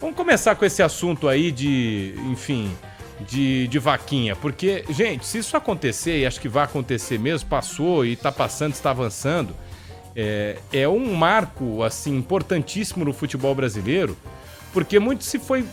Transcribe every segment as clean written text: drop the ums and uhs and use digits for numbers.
Vamos começar com esse assunto aí de vaquinha, porque, gente, se isso acontecer, e acho que vai acontecer mesmo, passou e tá passando, está avançando, é um marco, assim, importantíssimo no futebol brasileiro, porque muito se foi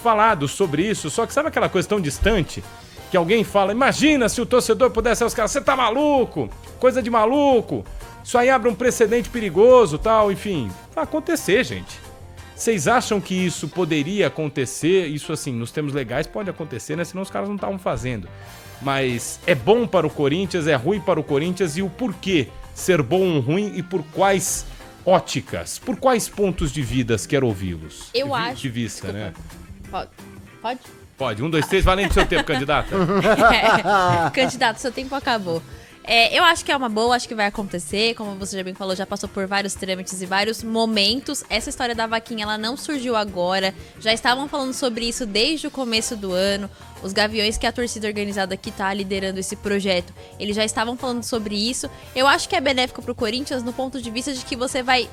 falado sobre isso, só que sabe aquela coisa tão distante, que alguém fala, imagina se o torcedor pudesse ser os caras, você tá maluco, coisa de maluco, isso aí abre um precedente perigoso, tal, enfim, vai acontecer, gente. Vocês acham que isso poderia acontecer? Isso, assim, nos termos legais pode acontecer, né? Senão os caras não estavam fazendo. Mas é bom para o Corinthians, é ruim para o Corinthians e o porquê ser bom ou ruim e por quais óticas, por quais pontos de vidas quero ouvi-los? Eu acho... De vista, Desculpa. né? Pode? Pode. 1, 2, 3, valendo seu tempo, candidata. Candidato, seu tempo acabou. Eu acho que é uma boa, acho que vai acontecer, como você já bem falou, já passou por vários trâmites e vários momentos. Essa história da vaquinha, ela não surgiu agora, já estavam falando sobre isso desde o começo do ano. Os Gaviões, que é a torcida organizada que tá liderando esse projeto, eles já estavam falando sobre isso. Eu acho que é benéfico pro Corinthians no ponto de vista de que você vai,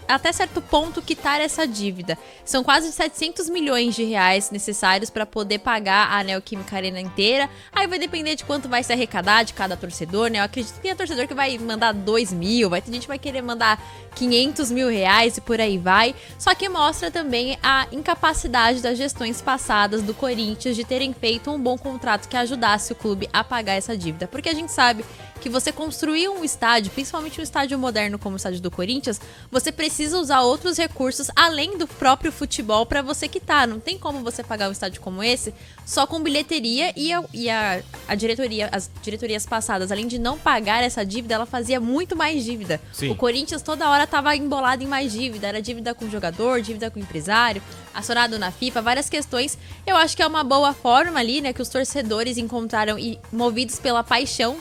até certo ponto, quitar essa dívida. São quase 700 milhões de reais necessários para poder pagar a Neoquímica Arena inteira. Aí vai depender de quanto vai se arrecadar de cada torcedor, né? Eu acredito que tem torcedor que vai mandar 2 mil, vai ter gente que vai querer mandar 500 mil reais e por aí vai. Só que mostra também a incapacidade das gestões passadas do Corinthians de terem feito um bom contrato que ajudasse o clube a pagar essa dívida. Porque a gente sabe que você construir um estádio, principalmente um estádio moderno como o estádio do Corinthians, você precisa usar outros recursos além do próprio futebol para você quitar. Não tem como você pagar um estádio como esse só com bilheteria e a diretoria, as diretorias passadas, além de não pagar essa dívida, ela fazia muito mais dívida. Sim. O Corinthians toda hora estava embolado em mais dívida, era dívida com o jogador, dívida com o empresário, acionado na FIFA, várias questões. Eu acho que é uma boa forma ali, né, que os torcedores encontraram e movidos pela paixão,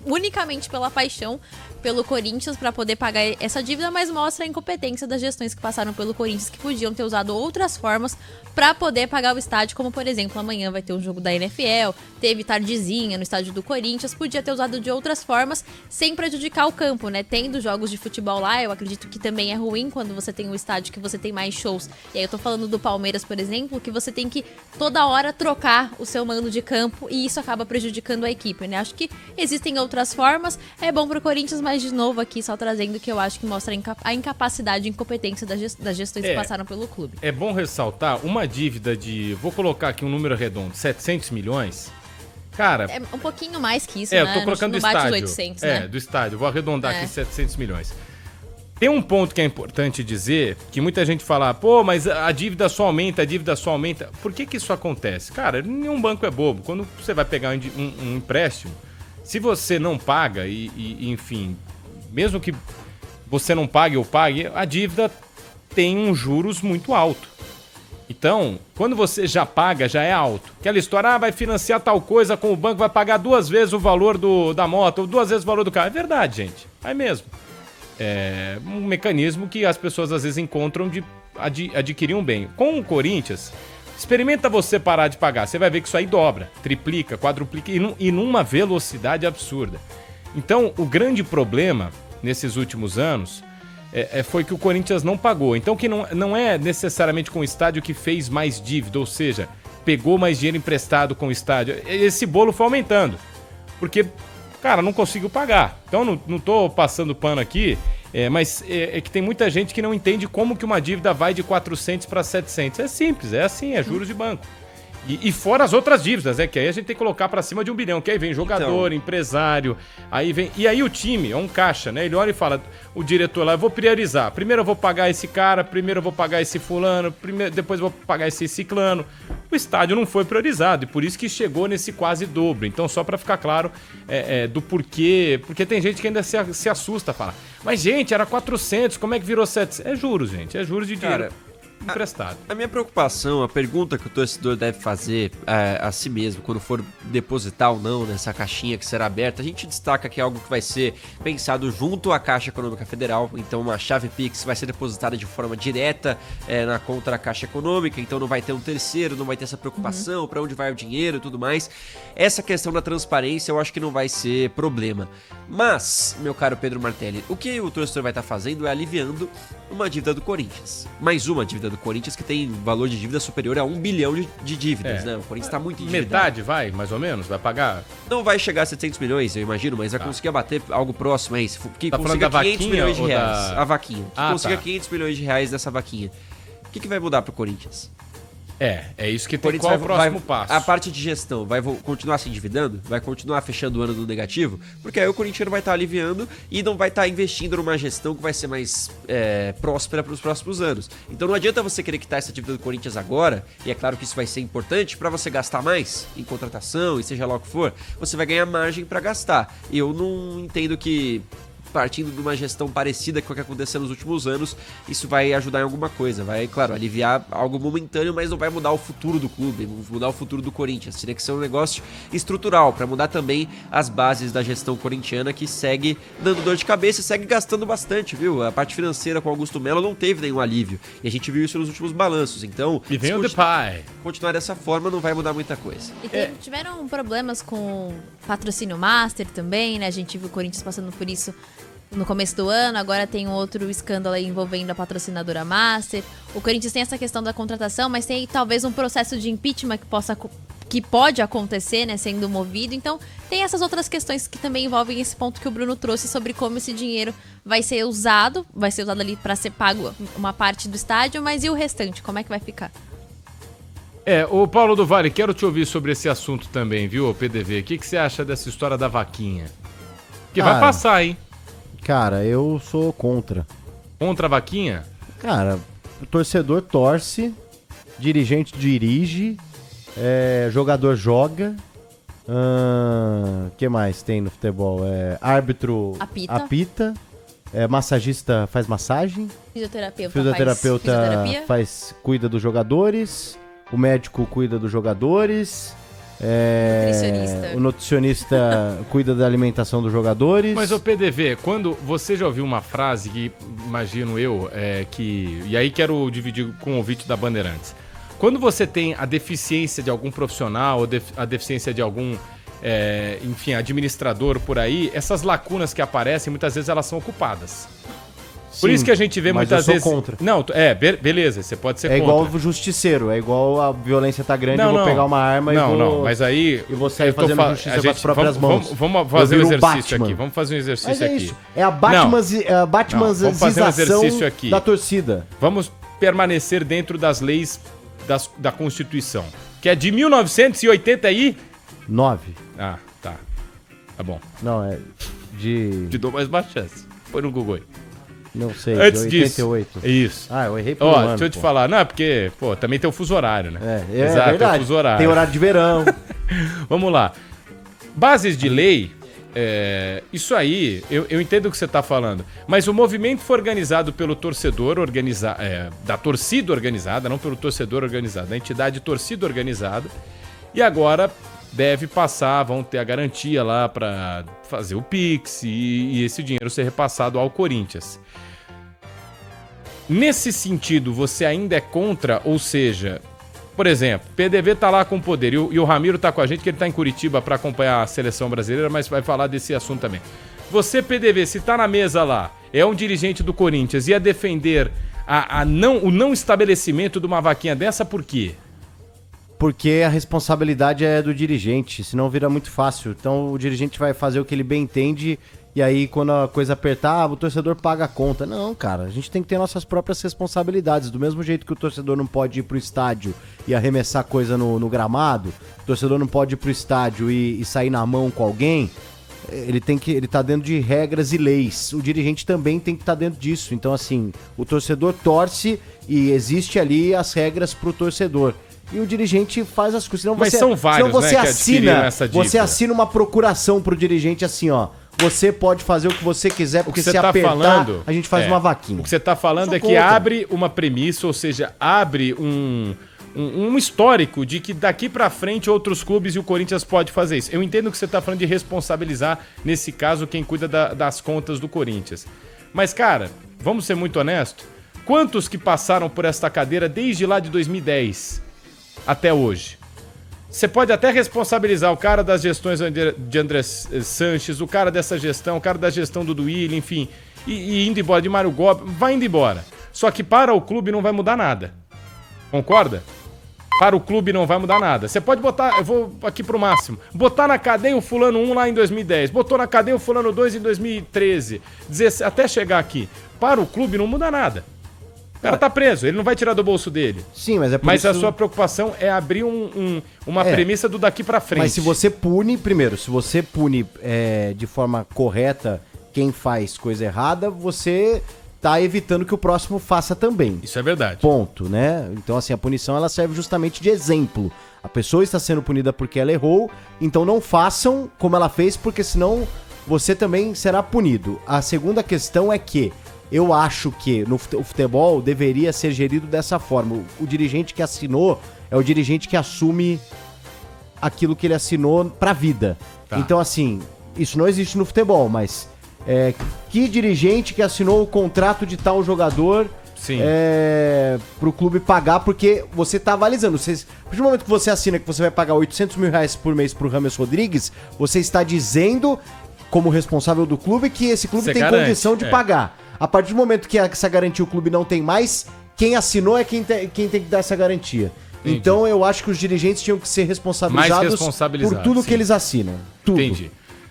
unicamente pela paixão pelo Corinthians para poder pagar essa dívida, mas mostra a incompetência das gestões que passaram pelo Corinthians, que podiam ter usado outras formas para poder pagar o estádio, como por exemplo, amanhã vai ter um jogo da NFL, teve tardezinha no estádio do Corinthians, podia ter usado de outras formas sem prejudicar o campo, né? Tendo jogos de futebol lá, eu acredito que também é ruim quando você tem um estádio que você tem mais shows. E aí eu tô falando do Palmeiras, por exemplo, que você tem que toda hora trocar o seu mando de campo e isso acaba prejudicando a equipe, né? Acho que existem outras formas, é bom pro Corinthians, mas de novo aqui só trazendo que eu acho que mostra a incapacidade e incompetência das gestões que passaram pelo clube. É bom ressaltar uma dívida de, vou colocar aqui um número redondo, 700 milhões. Cara, é um pouquinho mais que isso, né? Eu tô colocando não do bate estádio. os 800, né? Do estádio. Vou arredondar aqui 700 milhões. Tem um ponto que é importante dizer, que muita gente fala, pô, mas a dívida só aumenta, a dívida só aumenta. Por que isso acontece? Cara, nenhum banco é bobo. Quando você vai pegar um empréstimo, se você não paga enfim, mesmo que você não pague ou pague, a dívida tem um juros muito alto. Então, quando você já paga, já é alto. Aquela história, vai financiar tal coisa com o banco, vai pagar 2 vezes o valor da moto, ou 2 vezes o valor do carro. É verdade, gente. É mesmo. É um mecanismo que as pessoas às vezes encontram de adquirir um bem. Com o Corinthians, experimenta você parar de pagar. Você vai ver que isso aí dobra, triplica, quadruplica e numa velocidade absurda. Então, o grande problema nesses últimos anos foi que o Corinthians não pagou. Então, que não é necessariamente com o estádio que fez mais dívida, ou seja, pegou mais dinheiro emprestado com o estádio. Esse bolo foi aumentando, porque, cara, não conseguiu pagar. Então, não tô passando pano aqui, mas é que tem muita gente que não entende como que uma dívida vai de 400 para 700. É simples, é assim, é juros de banco. E fora as outras dívidas, né? Que aí a gente tem que colocar pra cima de 1 bilhão. Que aí vem jogador, empresário, aí vem... E aí o time é um caixa, né? Ele olha e fala, o diretor lá, eu vou priorizar. Primeiro eu vou pagar esse cara, primeiro eu vou pagar esse fulano, depois eu vou pagar esse ciclano. O estádio não foi priorizado e por isso que chegou nesse quase dobro. Então só pra ficar claro do porquê... Porque tem gente que ainda se assusta, fala, mas gente, era 400, como é que virou 700? É juros, gente, é juros de dinheiro. Emprestado. A minha preocupação, a pergunta que o torcedor deve fazer a si mesmo, quando for depositar ou não nessa caixinha que será aberta, a gente destaca que é algo que vai ser pensado junto à Caixa Econômica Federal, então uma chave Pix vai ser depositada de forma direta na conta da Caixa Econômica, então não vai ter um terceiro, não vai ter essa preocupação, para onde vai o dinheiro e tudo mais. Essa questão da transparência eu acho que não vai ser problema. Mas, meu caro Pedro Martelli, o que o torcedor vai estar fazendo é aliviando uma dívida do Corinthians. Mais uma dívida do Corinthians, que tem valor de dívida superior a 1 bilhão de dívidas, né? O Corinthians tá muito endividado. Metade vai, mais ou menos? Vai pagar? Não vai chegar a 700 milhões, eu imagino, mas vai conseguir abater algo próximo aí. Que tá consiga 500 milhões de reais. Da... A vaquinha. Que consiga tá. 500 milhões de reais dessa vaquinha. O que vai mudar pro Corinthians? É isso que tem. Qual é o próximo passo? A parte de gestão vai continuar se endividando? Vai continuar fechando o ano no negativo? Porque aí o Corinthians vai estar aliviando e não vai estar investindo numa gestão que vai ser mais próspera para os próximos anos. Então não adianta você querer quitar essa dívida do Corinthians agora, e é claro que isso vai ser importante para você gastar mais em contratação e seja lá o que for, você vai ganhar margem para gastar. E eu não entendo que, partindo de uma gestão parecida com o que aconteceu nos últimos anos, isso vai ajudar em alguma coisa. Vai, claro, aliviar algo momentâneo, mas não vai mudar o futuro do clube, mudar o futuro do Corinthians. Teria que ser um negócio estrutural, para mudar também as bases da gestão corintiana, que segue dando dor de cabeça e segue gastando bastante, viu? A parte financeira com Augusto Melo não teve nenhum alívio. E a gente viu isso nos últimos balanços. Então, e vem o Depay. Continuar dessa forma não vai mudar muita coisa. E tiveram problemas com patrocínio master também, né? A gente viu o Corinthians passando por isso no começo do ano, agora tem um outro escândalo aí envolvendo a patrocinadora Master. O Corinthians tem essa questão da contratação, mas tem talvez um processo de impeachment que pode acontecer, né, sendo movido. Então, tem essas outras questões que também envolvem esse ponto que o Bruno trouxe sobre como esse dinheiro vai ser usado ali para ser pago uma parte do estádio, mas e o restante, como é que vai ficar? Ô Paulo do Vale, quero te ouvir sobre esse assunto também, viu, PDV? O que você acha dessa história da vaquinha? Que vai passar, hein? Cara, eu sou contra. Contra a vaquinha? Cara, o torcedor torce, dirigente dirige, jogador joga. Que mais tem no futebol? Árbitro apita. Massagista faz massagem. Fisioterapeuta cuida dos jogadores. O médico cuida dos jogadores. O nutricionista cuida da alimentação dos jogadores. Mas o PDV, quando você já ouviu uma frase que, imagino eu, e aí quero dividir com o ouvinte da Bandeirantes. Quando você tem a deficiência de algum profissional, ou a deficiência de algum, administrador por aí, essas lacunas que aparecem, muitas vezes elas são ocupadas. Por Sim, isso que a gente vê muitas vezes... contra. Não, beleza, você pode ser contra. É igual o justiceiro, é igual a violência tá grande, eu vou pegar uma arma e vou... Não, mas aí... E vou sair fazendo justiça com as próprias mãos. Vamos fazer um exercício aqui, vamos fazer um exercício aqui. Isso, é a Batmanização da torcida. Vamos permanecer dentro das leis da Constituição, que é de 1989. Ah, tá. Tá bom. Não, é de... Te dou mais uma chance. Põe no Google aí. Não sei, antes de 88. Disso. Isso. Eu errei por um ano. Deixa eu te falar. Não, porque, também tem o fuso horário, né? Exato, é verdade. Tem o fuso horário. Tem horário de verão. Vamos lá. Bases de lei, isso aí, eu entendo o que você está falando, mas o movimento foi organizado pelo torcedor, da torcida organizada, não pelo torcedor organizado, da entidade torcida organizada, e agora deve passar, vão ter a garantia lá para fazer o Pix e esse dinheiro ser repassado ao Corinthians. Nesse sentido, você ainda é contra? Ou seja, por exemplo, PDV tá lá com o poder e o Ramiro tá com a gente, que ele tá em Curitiba para acompanhar a seleção brasileira, mas vai falar desse assunto também. Você, PDV, se tá na mesa lá, é um dirigente do Corinthians, ia defender o não estabelecimento de uma vaquinha dessa, por quê? Porque a responsabilidade é do dirigente, senão vira muito fácil. Então o dirigente vai fazer o que ele bem entende e aí quando a coisa apertar, o torcedor paga a conta. Não, cara, a gente tem que ter nossas próprias responsabilidades. Do mesmo jeito que o torcedor não pode ir pro estádio e arremessar coisa no gramado, o torcedor não pode ir pro estádio e sair na mão com alguém, ele tá dentro de regras e leis. O dirigente também tem que estar dentro disso. Então assim, o torcedor torce e existe ali as regras pro torcedor. E o dirigente faz as coisas. Mas são vários, você, né, que adquiriram essa dívida. Você assina uma procuração pro dirigente assim, ó. Você pode fazer o que você quiser, porque se apertar, a gente faz uma vaquinha. O que você tá falando é que abre uma premissa, ou seja, abre um histórico de que daqui pra frente outros clubes e o Corinthians pode fazer isso. Eu entendo que você tá falando de responsabilizar, nesse caso, quem cuida das contas do Corinthians. Mas, cara, vamos ser muito honestos. Quantos que passaram por esta cadeira desde lá de 2010 até hoje? Você pode até responsabilizar o cara das gestões de André Sanches, o cara dessa gestão, o cara da gestão do Duílio, enfim, e indo embora, de Mário Gobi, vai indo embora. Só que para o clube não vai mudar nada. Concorda? Para o clube não vai mudar nada. Você pode botar, eu vou aqui pro máximo, botar na cadeia o fulano 1 lá em 2010, botou na cadeia o fulano 2 em 2013, até chegar aqui. Para o clube não muda nada. O cara tá preso, ele não vai tirar do bolso dele. Sim, mas é por Mas isso... a sua preocupação é abrir uma premissa do daqui pra frente. Mas se você pune, primeiro, se você pune de forma correta quem faz coisa errada, você tá evitando que o próximo faça também. Isso é verdade. Ponto, né? Então, assim, a punição ela serve justamente de exemplo. A pessoa está sendo punida porque ela errou, então não façam como ela fez, porque senão você também será punido. A segunda questão é que eu acho que o futebol deveria ser gerido dessa forma. O dirigente que assinou é o dirigente que assume aquilo que ele assinou pra vida. Tá. Então, assim, isso não existe no futebol, mas que dirigente que assinou o contrato de tal jogador pro clube pagar, porque você tá avalizando. A partir do momento que você assina que você vai pagar R$800 mil por mês pro James Rodrigues, você está dizendo, como responsável do clube, que esse clube tem condição de pagar. A partir do momento que essa garantia o clube não tem mais, quem assinou é quem tem que dar essa garantia. Entendi. Então eu acho que os dirigentes tinham que ser responsabilizados por tudo que eles assinam. Tudo. Entendi.